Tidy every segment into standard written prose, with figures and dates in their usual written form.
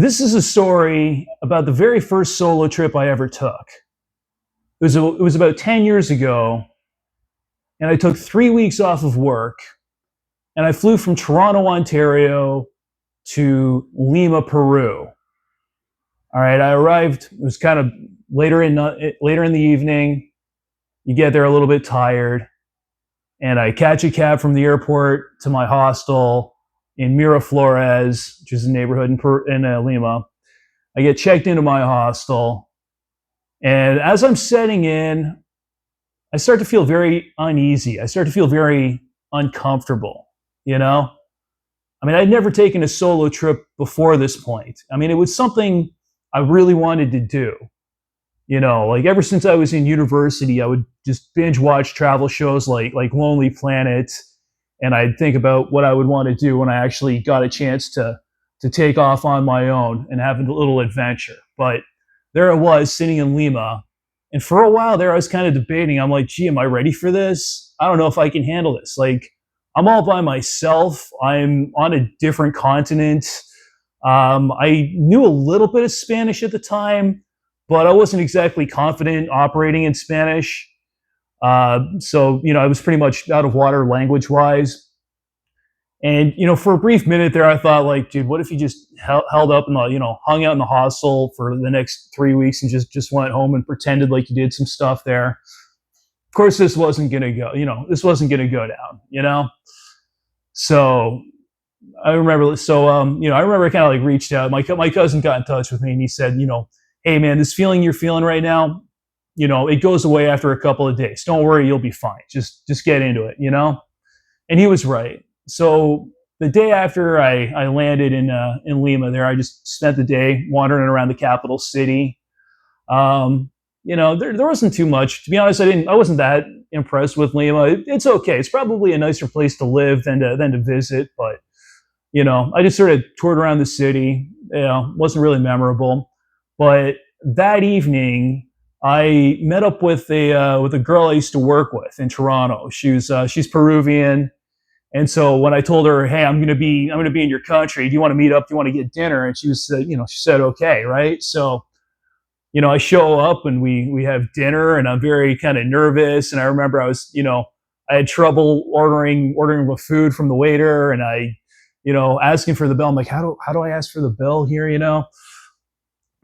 This is a story about the very first solo trip I ever took. It was about 10 years ago, and I took 3 weeks off of work, and I flew from Toronto, Ontario to Lima, Peru. All right, I arrived, it was kind of later in the evening. You get there a little bit tired, and I catch a cab from the airport to my hostel in Miraflores, which is a neighborhood in Lima. I get checked into my hostel, and as I'm setting in, I start to feel very uneasy. I start to feel very uncomfortable, you know? I mean, I'd never taken a solo trip before this point. I mean, it was something I really wanted to do. Like ever since I was in university, I would just binge watch travel shows like Lonely Planet, and I'd think about what I would want to do when I actually got a chance to take off on my own and have a little adventure. But there I was sitting in Lima, and for a while there I was kind of debating. I'm like, gee, am I ready for this? I don't know if I can handle this. Like, I'm all by myself. I'm on a different continent. I knew a little bit of Spanish at the time, but I wasn't exactly confident operating in Spanish. So I was pretty much out of water language wise. And, for a brief minute there, I thought, like, dude, what if you just held up and, hung out in the hostel for the next 3 weeks and just went home and pretended like you did some stuff there? Of course, this wasn't going to go down. So I remember, I remember I kind of like reached out. My cousin got in touch with me and he said, hey man, this feeling you're feeling right now, it goes away after a couple of days. Don't worry, you'll be fine. Just get into it. And he was right. So the day after I landed in Lima, there I just spent the day wandering around the capital city. There wasn't too much. To be honest, I wasn't that impressed with Lima. It's okay. It's probably a nicer place to live than to visit, but I just sort of toured around the city. Wasn't really memorable. But that evening, I met up with a girl I used to work with in Toronto. She's Peruvian, and so when I told her, hey, I'm gonna be in your country. Do you want to meet up? Do you want to get dinner? And she said okay, right? So I show up and we have dinner, and I'm very kind of nervous. And I remember I had trouble ordering the food from the waiter, and I asking for the bill. I'm like, how do I ask for the bill here?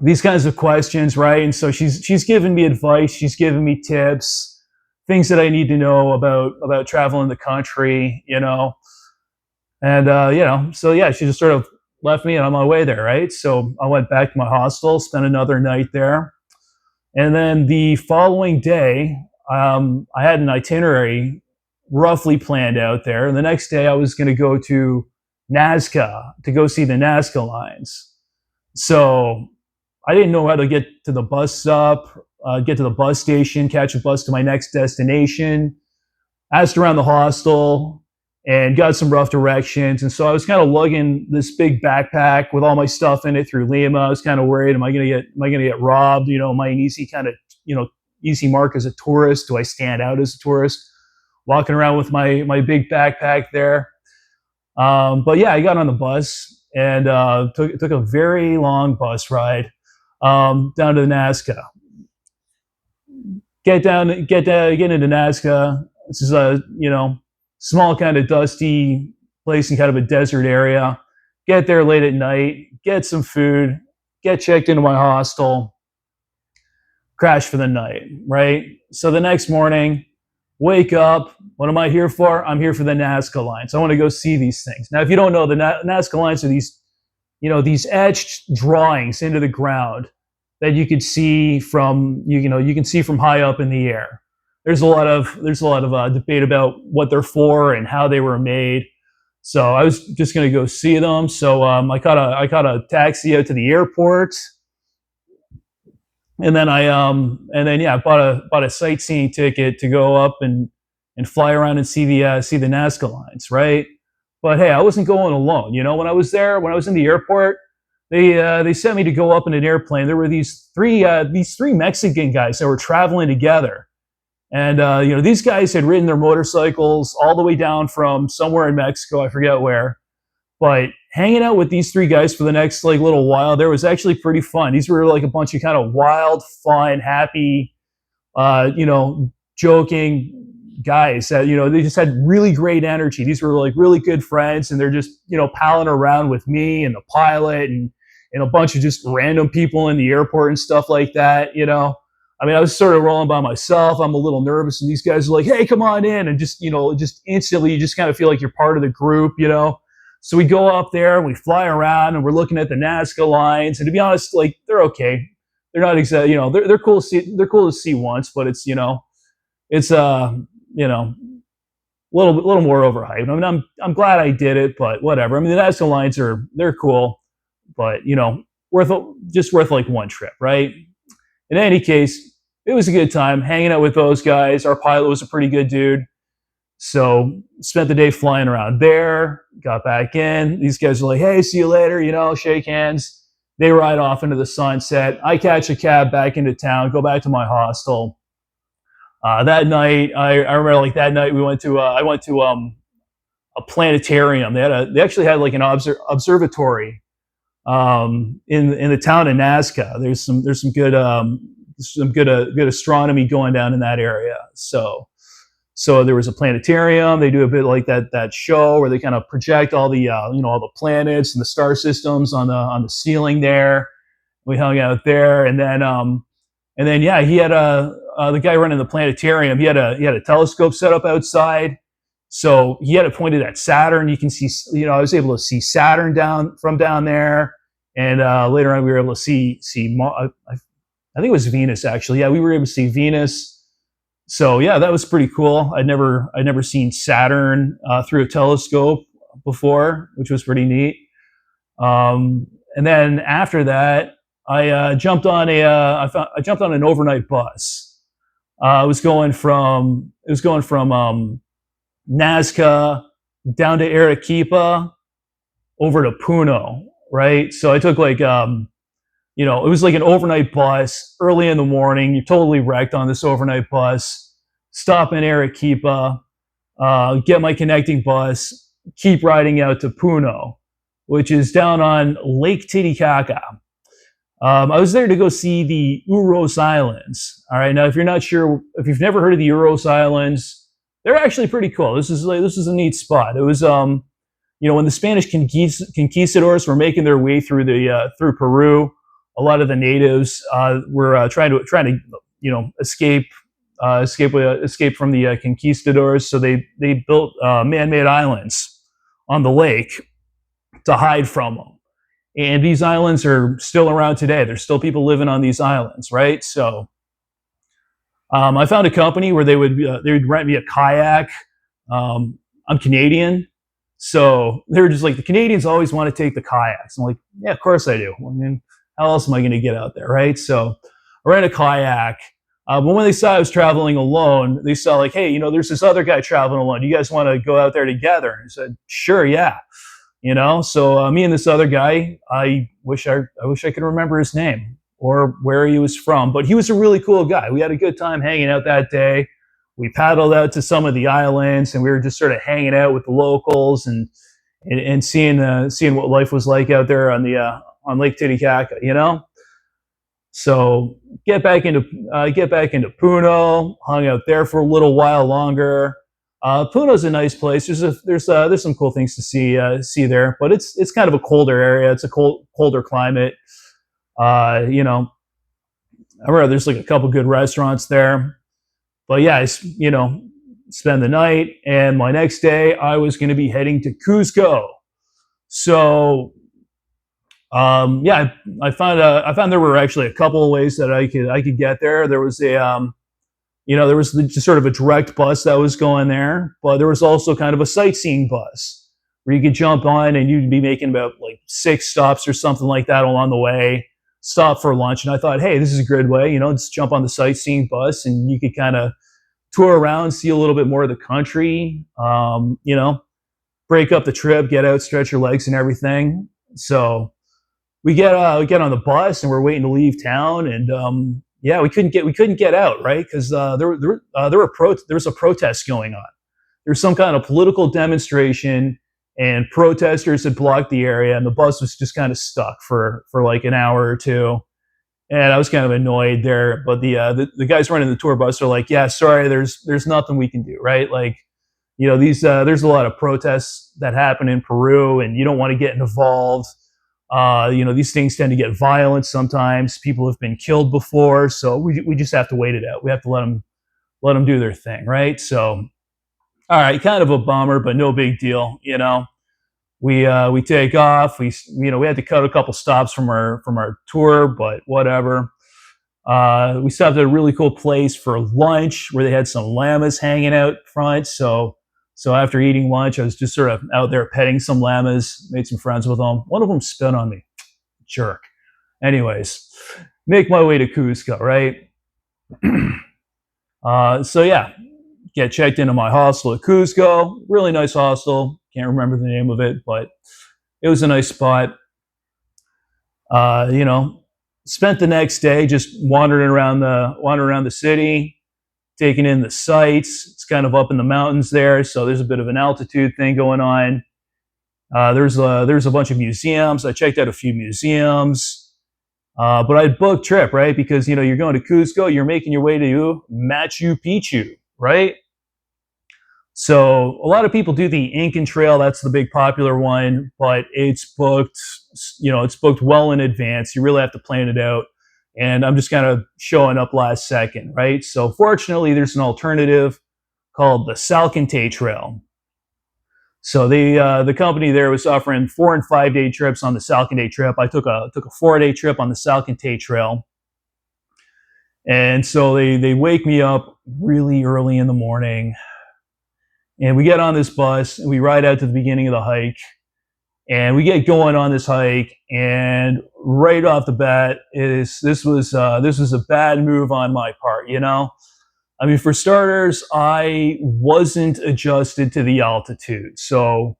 These kinds of questions, right? And so she's giving me advice, she's giving me tips, things that I need to know about traveling the country, and so yeah, she just sort of left me and on my way there, right? So I went back to my hostel, spent another night there, and then the following day, I had an itinerary roughly planned out there, and the next day I was going to go to Nazca to go see the Nazca lines. So I didn't know how to get to the bus stop, get to the bus station, catch a bus to my next destination. Asked around the hostel and got some rough directions. And so I was kind of lugging this big backpack with all my stuff in it through Lima. I was kind of worried, am I going to get robbed? Am I an easy easy mark as a tourist? Do I stand out as a tourist? Walking around with my big backpack there. But yeah, I got on the bus and took a very long bus ride down to the Nazca. Get into Nazca. This is a small kind of dusty place in kind of a desert area. Get there late at night, get some food, get checked into my hostel, crash for the night, right? So the next morning, wake up. What am I here for? I'm here for the Nazca lines. I want to go see these things. Now, if you don't know, the Nazca lines are these etched drawings into the ground that you can see from high up in the air. There's a lot of debate about what they're for and how they were made. So I was just going to go see them. So I caught a taxi out to the airport, and then I bought a sightseeing ticket to go up and fly around and see the Nazca lines, right? But hey, I wasn't going alone. When I was in the airport, they sent me to go up in an airplane. There were these three Mexican guys that were traveling together. And, these guys had ridden their motorcycles all the way down from somewhere in Mexico, I forget where. But hanging out with these three guys for the next like little while there was actually pretty fun. These were like a bunch of kind of wild, fun, happy, joking guys that, they just had really great energy. These were like really good friends, and they're just, palling around with me and the pilot and a bunch of just random people in the airport and stuff like that. I mean, I was sort of rolling by myself. I'm a little nervous, and these guys are like, "Hey, come on in," and just instantly, you just kind of feel like you're part of the group. So we go up there, we fly around, and we're looking at the Nazca lines. And to be honest, like they're okay. They're not exactly, they're cool to see. They're cool to see once, but it's a little more overhyped. I mean, I'm glad I did it, but whatever. I mean, the Nazca lines they're cool, but worth like one trip, right? In any case, it was a good time hanging out with those guys. Our pilot was a pretty good dude. So spent the day flying around there, got back in. These guys are like, "Hey, see you later," shake hands. They ride off into the sunset. I catch a cab back into town, go back to my hostel. That night, I remember like that night I went to a planetarium. They actually had like an observatory in the town of Nazca. There's some good astronomy going down in that area. So there was a planetarium. They do a bit like that show where they kind of project all the all the planets and the star systems on the ceiling there. We hung out there, and then yeah, he had the guy running the planetarium. He had a telescope set up outside, so he had it pointed at Saturn. You can see, I was able to see Saturn down there, and later on we were able to see I think it was Venus actually. Yeah, we were able to see Venus. So yeah, that was pretty cool. I'd never seen Saturn through a telescope before, which was pretty neat. And then after that, I jumped on an overnight bus. It was going from Nazca down to Arequipa over to Puno, right? So I took like it was like an overnight bus early in the morning. You're totally wrecked on this overnight bus. Stop in Arequipa, get my connecting bus, keep riding out to Puno, which is down on Lake Titicaca. I was there to go see the Uros Islands. All right, now if you've never heard of the Uros Islands, they're actually pretty cool. This is a neat spot. It was when the Spanish conquistadors were making their way through Peru, a lot of the natives were trying to escape from the conquistadors. So they built man-made islands on the lake to hide from them. And these islands are still around today. There's still people living on these islands, right? So I found a company where they would rent me a kayak. I'm Canadian, so they were just like, the Canadians always want to take the kayaks. I'm like, yeah, of course I do. I mean, how else am I going to get out there, right? So I rent a kayak. But when they saw I was traveling alone, they saw like, "Hey, there's this other guy traveling alone. Do you guys want to go out there together?" And I said, "Sure, yeah." So me and this other guy, I wish I could remember his name or where he was from, but he was a really cool guy. We had a good time hanging out that day. We paddled out to some of the islands, and we were just sort of hanging out with the locals and seeing what life was like out there on Lake Titicaca. So get back into Puno, hung out there for a little while longer. Puno's a nice place. There's some cool things to see there, but it's kind of a colder area. It's a colder climate. I remember there's like a couple good restaurants there, but yeah, I spend the night, and my next day I was going to be heading to Cuzco. So I found there were actually a couple of ways that I could get there. There was there was just sort of a direct bus that was going there, but there was also kind of a sightseeing bus where you could jump on, and you'd be making about like 6 stops or something like that along the way. Stop for lunch, and I thought, hey, this is a good way, just jump on the sightseeing bus, and you could kind of tour around, see a little bit more of the country. Break up the trip, get out, stretch your legs, and everything. So we get on the bus, and we're waiting to leave town, and we couldn't get out, right? Because there was a protest going on. There was some kind of political demonstration and protesters had blocked the area, and the bus was just kind of stuck for like an hour or two. And I was kind of annoyed there, but the guys running the tour bus are like, "Yeah, sorry, there's nothing we can do, right? Like, these there's a lot of protests that happen in Peru, and you don't want to get involved. These things tend to get violent sometimes. People have been killed before, so we just have to wait it out. We have to let them do their thing, right? So, all right, kind of a bummer, but no big deal. We take off. We had to cut a couple stops from our tour, but whatever. We stopped at a really cool place for lunch where they had some llamas hanging out front. So after eating lunch, I was just sort of out there petting some llamas, made some friends with them. One of them spit on me, jerk. Anyways, make my way to Cusco, right? So yeah, get checked into my hostel at Cusco. Really nice hostel. Can't remember the name of it, but it was a nice spot. Uh, you know, Spent the next day just wandering around the city, taking in the sights. It's kind of up in the mountains there, so there's a bit of an altitude thing going on. There's a bunch of museums. I checked out a few museums, but I booked trip, right, because you're going to Cusco, you're making your way to Machu Picchu, right? So a lot of people do the Incan Trail. That's the big popular one, but it's booked. It's booked well in advance. You really have to plan it out. And I'm just kind of showing up last second, right? So fortunately, there's an alternative called the Salcantay Trail. So the company there was offering 4 and 5 day trips on the Salcantay trip. I took a 4 day trip on the Salcantay Trail, and so they wake me up really early in the morning. And we get on this bus and we ride out to the beginning of the hike. And we get going on this hike, and right off the bat, this was a bad move on my part. I mean, for starters, I wasn't adjusted to the altitude, so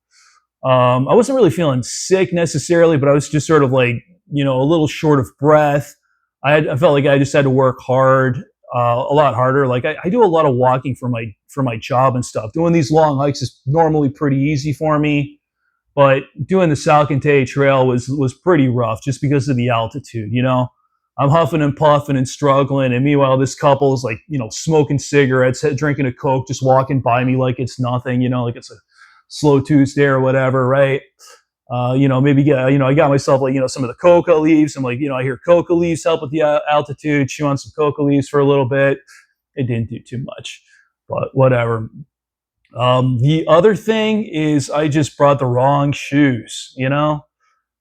I wasn't really feeling sick necessarily, but I was just sort of like a little short of breath. I felt like I just had to work hard, a lot harder. Like I do a lot of walking for my job and stuff. Doing these long hikes is normally pretty easy for me, but doing the Salcantay Trail was pretty rough just because of the altitude. I'm huffing and puffing and struggling, and meanwhile this couple's like smoking cigarettes, drinking a Coke, just walking by me like it's nothing. Like it's a slow Tuesday or whatever, right? Maybe get, I got myself like, some of the coca leaves. I'm like, I hear coca leaves help with the altitude, chew on some coca leaves for a little bit. It didn't do too much, but whatever. The other thing is I just brought the wrong shoes.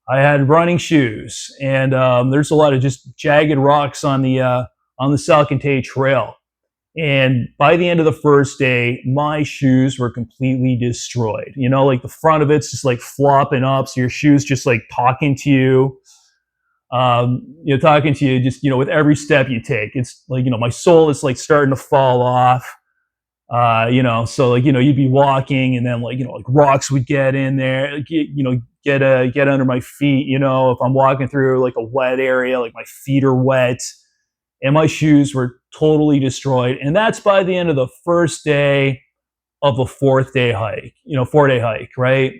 I had running shoes, and there's a lot of just jagged rocks on the Salcantay Trail. And by the end of the first day, my shoes were completely destroyed. Like the front of it's just like flopping up, so your shoes just like talking to you. Talking to you just with every step you take. It's like my sole is like starting to fall off. So like you'd be walking, and then like rocks would get in there, get under my feet. If I'm walking through like a wet area, like my feet are wet, and my shoes were totally destroyed. And that's by the end of the first day of a 4th day hike, 4 day hike, right?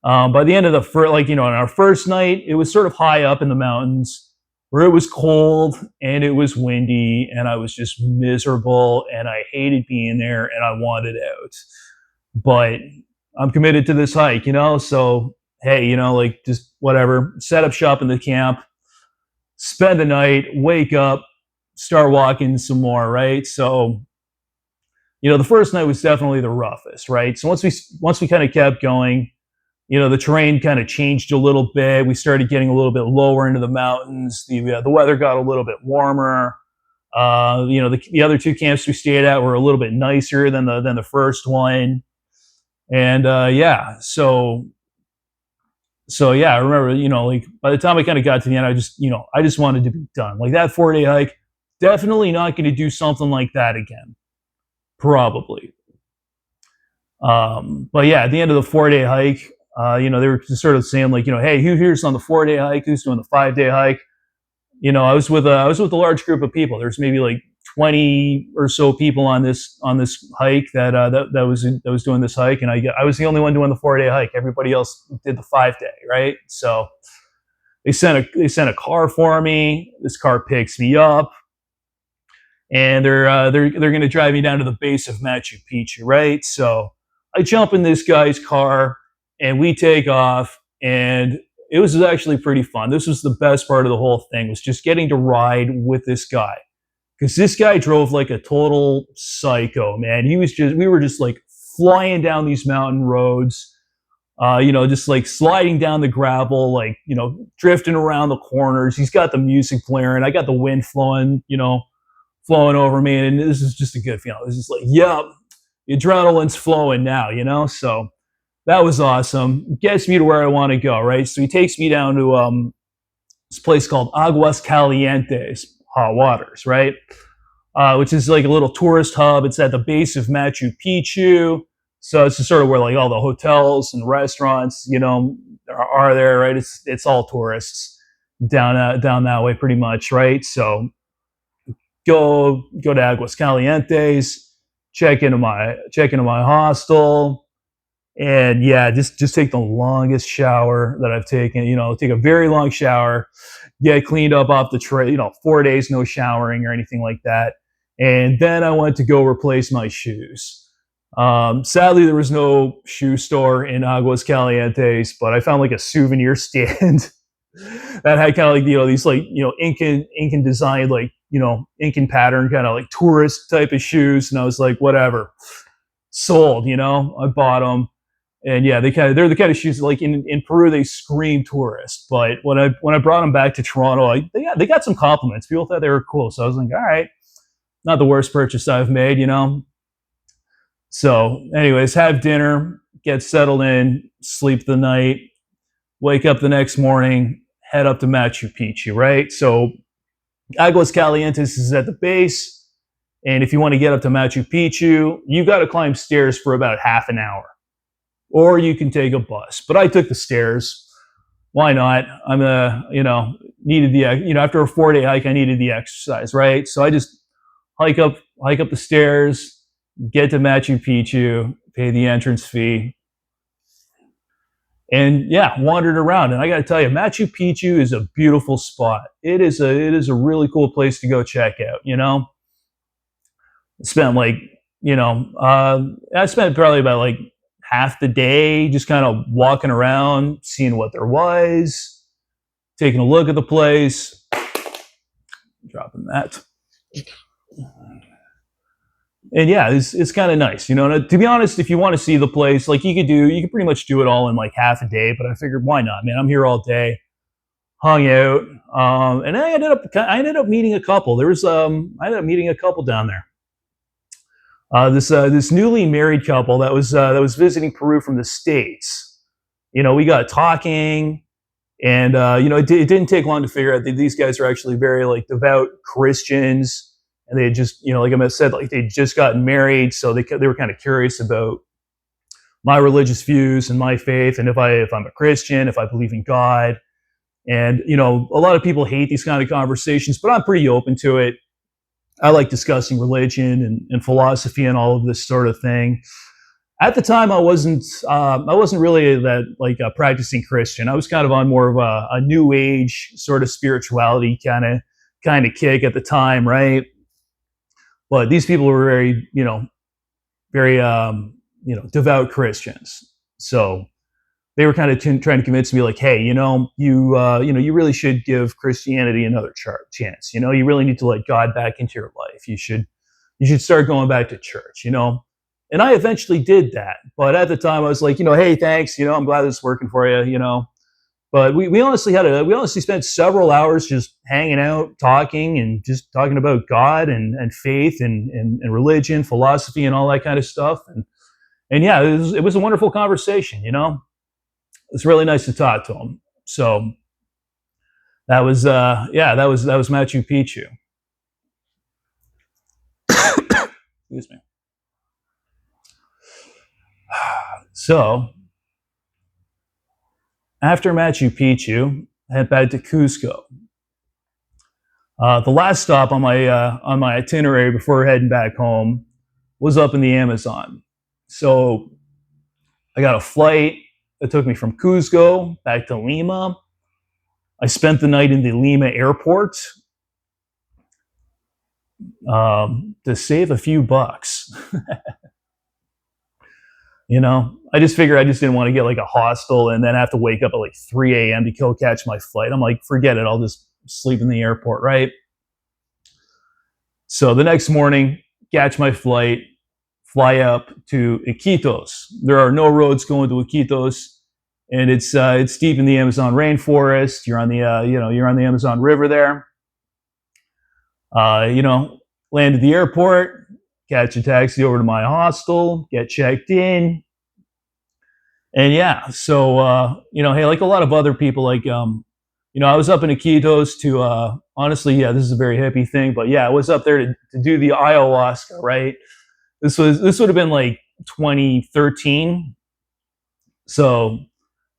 By the end of the first, on our first night, it was sort of high up in the mountains where it was cold and it was windy, and I was just miserable, and I hated being there, and I wanted out. But I'm committed to this hike, so hey, like just whatever, set up shop in the camp, spend the night, wake up, start walking some more, right? So, the first night was definitely the roughest, right? So once we kind of kept going, the terrain kind of changed a little bit. We started getting a little bit lower into the mountains. The weather got a little bit warmer. The other 2 camps we stayed at were a little bit nicer than the first one, and so yeah, I remember, like by the time I kind of got to the end, I just wanted to be done. Like that 4 day hike, definitely not going to do something like that again, probably. But yeah, at the end of the 4 day hike, they were just sort of saying like, hey, who here's on the 4 day hike? Who's doing the 5 day hike? I was with a large group of people. There's maybe like 20 or so people on this hike that was doing this hike, and I was the only one doing the 4-day hike. Everybody else did the 5-day, right? So they sent a car for me. This car picks me up, and they're going to drive me down to the base of Machu Picchu, right? So I jump in this guy's car, and we take off, and it was actually pretty fun. This was the best part of the whole thing, was just getting to ride with this guy, because this guy drove like a total psycho, man. We were just like flying down these mountain roads, just like sliding down the gravel, like, drifting around the corners. He's got the music blaring. I got the wind flowing over me, and this is just a good feeling. It's just like, yep, the adrenaline's flowing now. So that was awesome. Gets me to where I want to go, right? So he takes me down to this place called Aguas Calientes, hot waters, right? Which is like a little tourist hub. It's at the base of Machu Picchu. So it's just sort of where like all the hotels and restaurants, are there, right? It's all tourists down that way pretty much, right? So go to Aguas Calientes, check into my hostel, and yeah, just take the longest shower that I've taken. Take a very long shower, get cleaned up off the tray. 4 days no showering or anything like that, and then I went to go replace my shoes. Sadly, there was no shoe store in Aguas Calientes, but I found like a souvenir stand that had kind of like these like Incan design, like Incan pattern kind of like tourist type of shoes, and I was like, whatever, sold. I bought them, and yeah, they're the kind of shoes like in Peru they scream tourist, but when I brought them back to Toronto, they got some compliments. People thought they were cool, so I was like, all right, not the worst purchase I've made. So, anyways, have dinner, get settled in, sleep the night, wake up the next morning, head up to Machu Picchu, right? So Aguas Calientes is at the base, and if you want to get up to Machu Picchu, you got to climb stairs for about half an hour, or you can take a bus. But I took the stairs. Why not? I'm needed the after a 4-day hike, I needed the exercise, right? So I just hike up the stairs, get to Machu Picchu, pay the entrance fee, and yeah, wandered around. And I got to tell you, Machu Picchu is a beautiful spot. It is a really cool place to go check out. Spent like I spent probably about like half the day just kind of walking around, seeing what there was, taking a look at the place, dropping that. And yeah, it's kind of nice, to be honest, if you want to see the place, like you could pretty much do it all in like half a day, but I figured, why not, man? I'm here all day, hung out, and I ended up meeting a couple. I ended up meeting a couple down there. This newly married couple that was visiting Peru from the States. We got talking, and it didn't take long to figure out that these guys are actually very like devout Christians. And they had just, like I said, like they'd just gotten married, so they were kind of curious about my religious views and my faith, and if I'm a Christian, if I believe in God. And a lot of people hate these kind of conversations, but I'm pretty open to it. I like discussing religion and philosophy and all of this sort of thing. At the time, I wasn't really that like a practicing Christian. I was kind of on more of a new age sort of spirituality kind of kick at the time, right? But these people were very, very, devout Christians. So they were kind of trying to convince me, like, hey, you really should give Christianity another chance. You really need to let God back into your life. You should start going back to church. And I eventually did that. But at the time, I was like, hey, thanks. I'm glad this is working for you. But we honestly spent several hours just hanging out, talking, and just talking about God and faith and religion, philosophy, and all that kind of stuff. And yeah, it was a wonderful conversation. It's really nice to talk to him. So that was Machu Picchu. Excuse me. So after Machu Picchu, I head back to Cusco. The last stop on my itinerary before heading back home was up in the Amazon. So I got a flight that took me from Cuzco back to Lima. I spent the night in the Lima airport to save a few bucks. I just figured I just didn't want to get like a hostel and then have to wake up at like 3 a.m. to go catch my flight. I'm like, forget it. I'll just sleep in the airport, right? So the next morning, catch my flight, fly up to Iquitos. There are no roads going to Iquitos, and it's deep in the Amazon rainforest. You're on the you're on the Amazon River there. Uh, you know, Land at the airport, catch a taxi over to my hostel, get checked in, and yeah. So hey, like a lot of other people, like I was up in Iquitos to honestly, yeah, this is a very hippie thing, but yeah, I was up there to do the ayahuasca, right? This would have been like 2013. So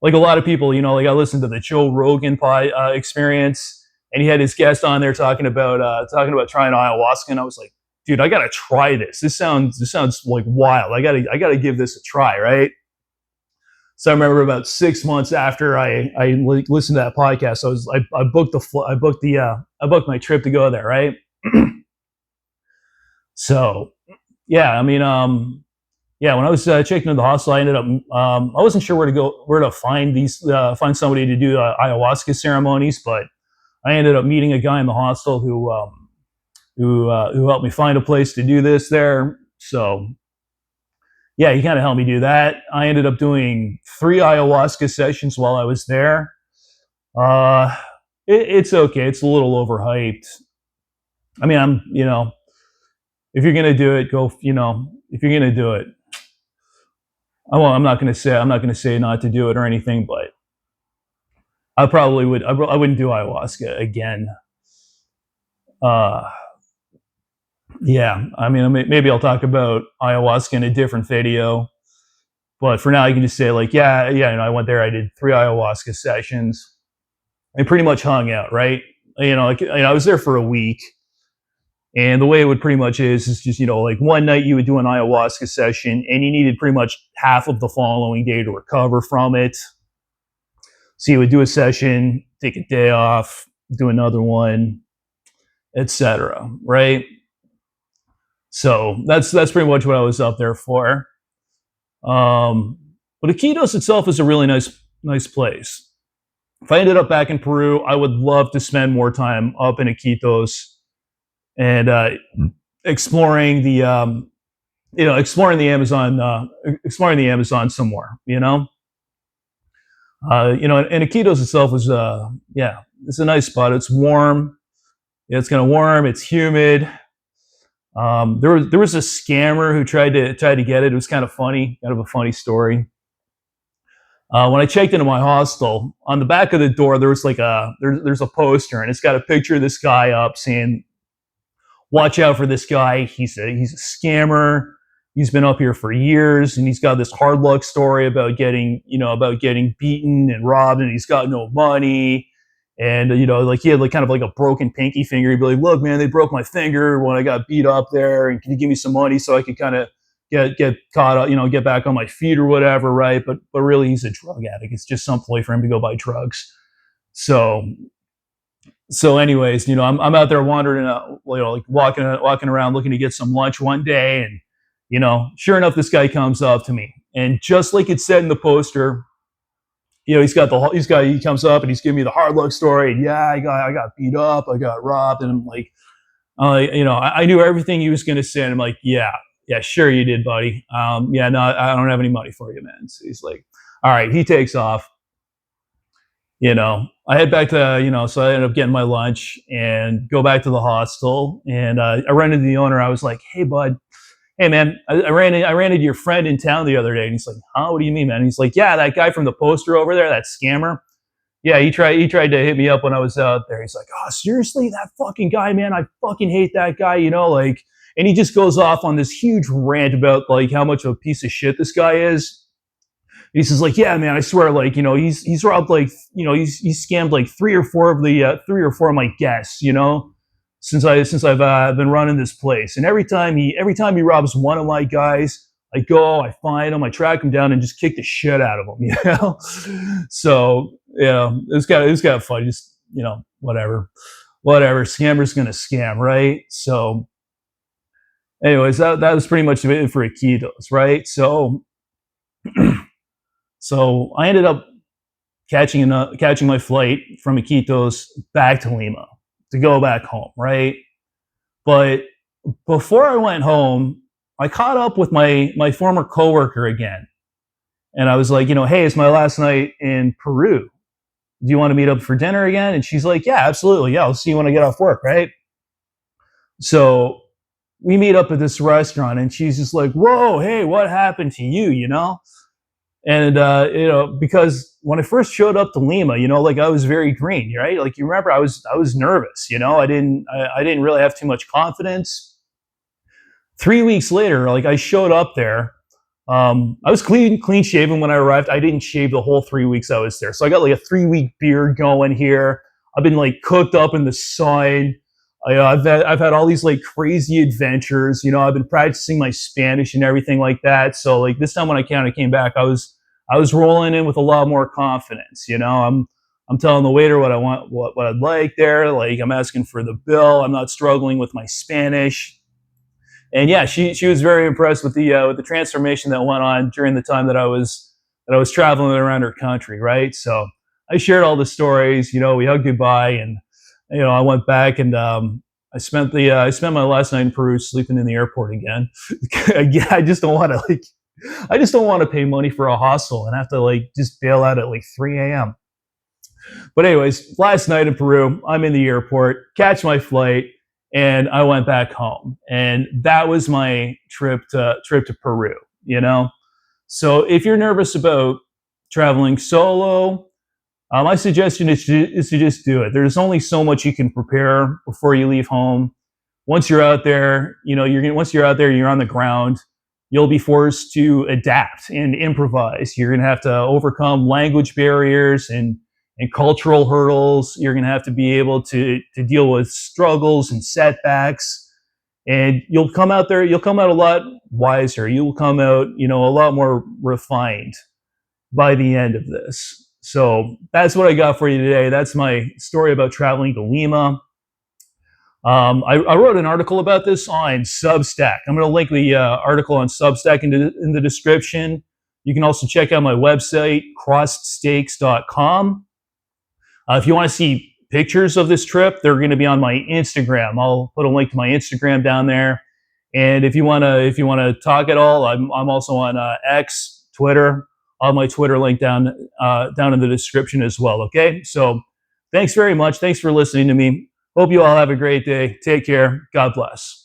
like a lot of people, like I listened to the Joe Rogan experience, and he had his guest on there talking about trying ayahuasca, and I was like, dude, I gotta try this. This sounds like wild. I gotta give this a try, right? So I remember about 6 months after I listened to that podcast, I booked my trip to go there, right? So yeah, I mean, yeah, when I was checking into the hostel, I ended up I wasn't sure where to find somebody to do ayahuasca ceremonies, but I ended up meeting a guy in the hostel who helped me find a place to do this there. So yeah, he kind of helped me do that. I ended up doing 3 ayahuasca sessions while I was there. Uh, it's okay. It's a little overhyped. I mean, if you're gonna do it, if you're gonna do it, I'm not gonna say not to do it or anything, but I probably would. I wouldn't do ayahuasca again. Uh, yeah, I mean, maybe I'll talk about ayahuasca in a different video. But for now, you can just say like, yeah, I went there. I did 3 ayahuasca sessions. I pretty much hung out, right? I was there for a week, and the way it would pretty much is just like one night you would do an ayahuasca session, and you needed pretty much half of the following day to recover from it. So you would do a session, take a day off, do another one, etc. Right? So that's pretty much what I was up there for. But Iquitos itself is a really nice place. If I ended up back in Peru, I would love to spend more time up in Iquitos and exploring the exploring the Amazon some more. And Iquitos itself is yeah, it's a nice spot. It's warm. Yeah, it's kind of warm. It's humid. There was a scammer who tried to get it. It was kind of funny, kind of a funny story. When I checked into my hostel, on the back of the door there was like there's a poster, and it's got a picture of this guy up saying, "Watch out for this guy. He's a scammer. He's been up here for years, and he's got this hard luck story about getting beaten and robbed, and he's got no money." And like he had like kind of like a broken pinky finger. He'd be like, "Look, man, they broke my finger when I got beat up there, and can you give me some money so I could kind of get caught up, get back on my feet or whatever, right?" But really, he's a drug addict. It's just some way for him to go buy drugs. So anyways, I'm out there wandering, like walking around looking to get some lunch one day, and sure enough, this guy comes up to me, and just like it said in the poster, he comes up and he's giving me the hard luck story, and yeah, I got beat up, I got robbed, and I'm like, I knew everything he was going to say, and I'm like, yeah, sure you did, buddy. Yeah, no, I don't have any money for you, man. So he's like, all right, he takes off. I head back to, so I ended up getting my lunch and go back to the hostel, and I ran into the owner. I was like, hey, bud, hey, man, I ran into your friend in town the other day. And he's like, huh, what do you mean, man? And he's like, yeah, that guy from the poster over there, that scammer. Yeah, he tried to hit me up when I was out there. He's like, oh, seriously, that fucking guy, man, I fucking hate that guy, like, and he just goes off on this huge rant about like how much of a piece of shit this guy is. He says like, yeah, man, I swear, like, he's robbed like, he's scammed like three or four of my guests, since I've been running this place. And every time he robs one of my guys, I go, I find him, I track him down, and just kick the shit out of him. So it was kind of fun. Just whatever. Scammer's gonna scam, right? So, anyways, that was pretty much it for Iquitos, right? So I ended up catching my flight from Iquitos back to Lima to go back home, right? But before I went home, I caught up with my former coworker again, and I was like, hey, it's my last night in Peru. Do you want to meet up for dinner again? And she's like, yeah, absolutely. Yeah, I'll see you when I get off work, right? So we meet up at this restaurant, and she's just like, whoa, hey, what happened to you, And because when I first showed up to Lima, like I was very green, right? Like you remember, I was nervous, I didn't really have too much confidence. 3 weeks later, like I showed up there. I was clean shaven when I arrived. I didn't shave the whole 3 weeks I was there, so I got like a 3 week beard going here. I've been like cooked up in the sun. I've had all these like crazy adventures. I've been practicing my Spanish and everything like that. So like this time when I kind of came back, I was rolling in with a lot more confidence. I'm telling the waiter what I want, what I'd like there. Like I'm asking for the bill. I'm not struggling with my Spanish. And yeah, she was very impressed with the transformation that went on during the time that I was traveling around her country, right? So I shared all the stories. We hugged goodbye, and I went back, and I spent my last night in Peru sleeping in the airport again. Again, I just don't want to pay money for a hostel and have to like just bail out at like 3 a.m. But anyways, last night in Peru, I'm in the airport, catch my flight, and I went back home. And that was my trip to Peru. So if you're nervous about traveling solo, my suggestion is to just do it. There's only so much you can prepare before you leave home. Once you're out there, you're on the ground. You'll be forced to adapt and improvise. You're going to have to overcome language barriers and cultural hurdles. You're going to have to be able to deal with struggles and setbacks. And you'll come out a lot wiser. You'll come out, a lot more refined by the end of this. So that's what I got for you today. That's my story about traveling to Lima. I wrote an article about this on Substack. I'm going to link the article on Substack in the description. You can also check out my website, crossedsteaks.com. If you want to see pictures of this trip, they're going to be on my Instagram. I'll put a link to my Instagram down there. And if you want to talk at all, I'm also on X, Twitter. I'll have my Twitter link down in the description as well. Okay, so thanks very much. Thanks for listening to me. Hope you all have a great day. Take care. God bless.